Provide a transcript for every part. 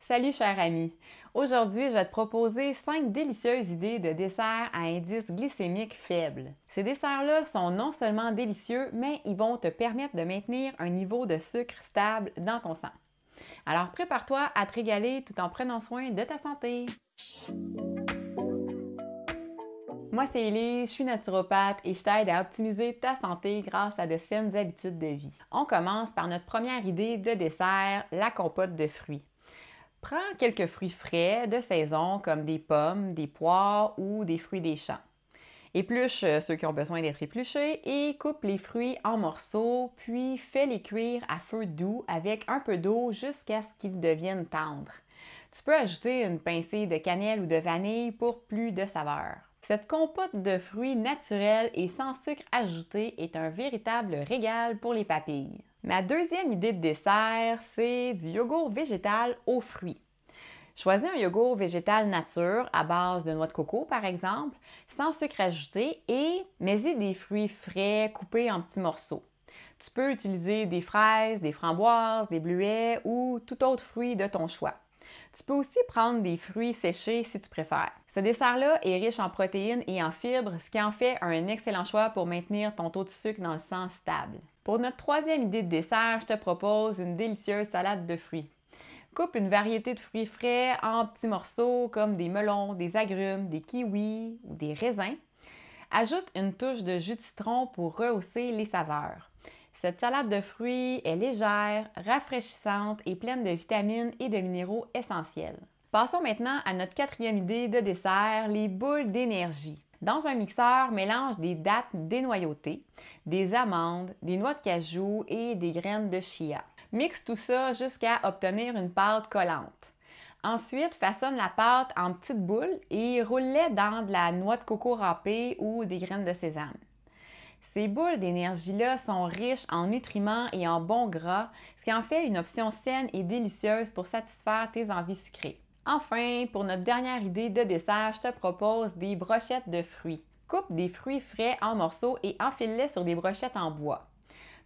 Salut cher ami! Aujourd'hui, je vais te proposer 5 délicieuses idées de desserts à indice glycémique faible. Ces desserts-là sont non seulement délicieux, mais ils vont te permettre de maintenir un niveau de sucre stable dans ton sang. Alors prépare-toi à te régaler tout en prenant soin de ta santé. Moi, c'est Elise, je suis naturopathe et je t'aide à optimiser ta santé grâce à de saines habitudes de vie. On commence par notre première idée de dessert, la compote de fruits. Prends quelques fruits frais de saison comme des pommes, des poires ou des fruits des champs. Épluche ceux qui ont besoin d'être épluchés et coupe les fruits en morceaux, puis fais-les cuire à feu doux avec un peu d'eau jusqu'à ce qu'ils deviennent tendres. Tu peux ajouter une pincée de cannelle ou de vanille pour plus de saveur. Cette compote de fruits naturels et sans sucre ajouté est un véritable régal pour les papilles. Ma deuxième idée de dessert, c'est du yogourt végétal aux fruits. Choisis un yogourt végétal nature à base de noix de coco, par exemple, sans sucre ajouté et mets-y des fruits frais coupés en petits morceaux. Tu peux utiliser des fraises, des framboises, des bleuets ou tout autre fruit de ton choix. Tu peux aussi prendre des fruits séchés si tu préfères. Ce dessert-là est riche en protéines et en fibres, ce qui en fait un excellent choix pour maintenir ton taux de sucre dans le sang stable. Pour notre troisième idée de dessert, je te propose une délicieuse salade de fruits. Coupe une variété de fruits frais en petits morceaux comme des melons, des agrumes, des kiwis ou des raisins. Ajoute une touche de jus de citron pour rehausser les saveurs. Cette salade de fruits est légère, rafraîchissante et pleine de vitamines et de minéraux essentiels. Passons maintenant à notre quatrième idée de dessert, les boules d'énergie. Dans un mixeur, mélange des dattes dénoyautées, des amandes, des noix de cajou et des graines de chia. Mixe tout ça jusqu'à obtenir une pâte collante. Ensuite, façonne la pâte en petites boules et roule-les dans de la noix de coco râpée ou des graines de sésame. Ces boules d'énergie-là sont riches en nutriments et en bons gras, ce qui en fait une option saine et délicieuse pour satisfaire tes envies sucrées. Enfin, pour notre dernière idée de dessert, je te propose des brochettes de fruits. Coupe des fruits frais en morceaux et enfile-les sur des brochettes en bois.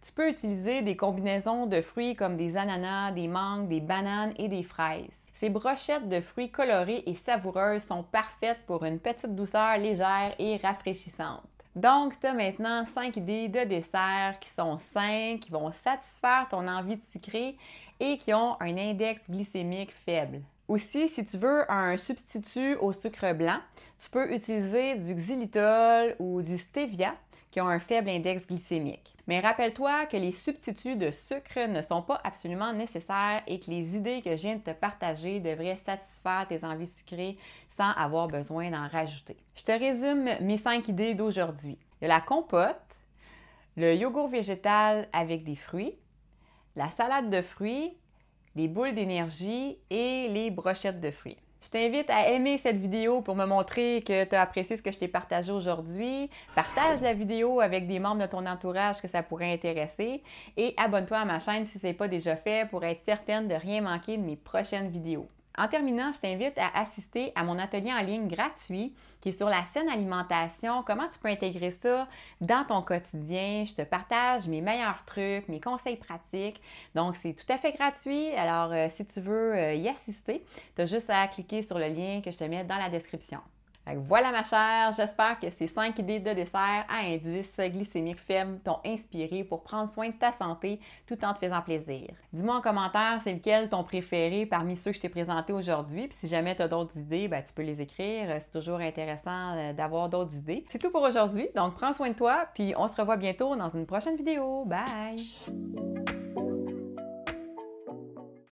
Tu peux utiliser des combinaisons de fruits comme des ananas, des mangues, des bananes et des fraises. Ces brochettes de fruits colorées et savoureuses sont parfaites pour une petite douceur légère et rafraîchissante. Donc, tu as maintenant 5 idées de desserts qui sont sains, qui vont satisfaire ton envie de sucrer et qui ont un index glycémique faible. Aussi, si tu veux un substitut au sucre blanc, tu peux utiliser du xylitol ou du stevia qui ont un faible index glycémique. Mais rappelle-toi que les substituts de sucre ne sont pas absolument nécessaires et que les idées que je viens de te partager devraient satisfaire tes envies sucrées sans avoir besoin d'en rajouter. Je te résume mes 5 idées d'aujourd'hui. Il y a la compote, le yogourt végétal avec des fruits, la salade de fruits, les boules d'énergie et les brochettes de fruits. Je t'invite à aimer cette vidéo pour me montrer que tu as apprécié ce que je t'ai partagé aujourd'hui. Partage la vidéo avec des membres de ton entourage que ça pourrait intéresser et abonne-toi à ma chaîne si ce n'est pas déjà fait pour être certaine de rien manquer de mes prochaines vidéos. En terminant, je t'invite à assister à mon atelier en ligne gratuit qui est sur la saine alimentation, comment tu peux intégrer ça dans ton quotidien. Je te partage mes meilleurs trucs, mes conseils pratiques. Donc, c'est tout à fait gratuit. Alors, si tu veux y assister, tu as juste à cliquer sur le lien que je te mets dans la description. Voilà ma chère, j'espère que ces 5 idées de dessert à indice glycémique faible t'ont inspiré pour prendre soin de ta santé tout en te faisant plaisir. Dis-moi en commentaire c'est lequel ton préféré parmi ceux que je t'ai présentés aujourd'hui. Puis si jamais tu as d'autres idées, tu peux les écrire. C'est toujours intéressant d'avoir d'autres idées. C'est tout pour aujourd'hui, donc prends soin de toi, puis on se revoit bientôt dans une prochaine vidéo. Bye!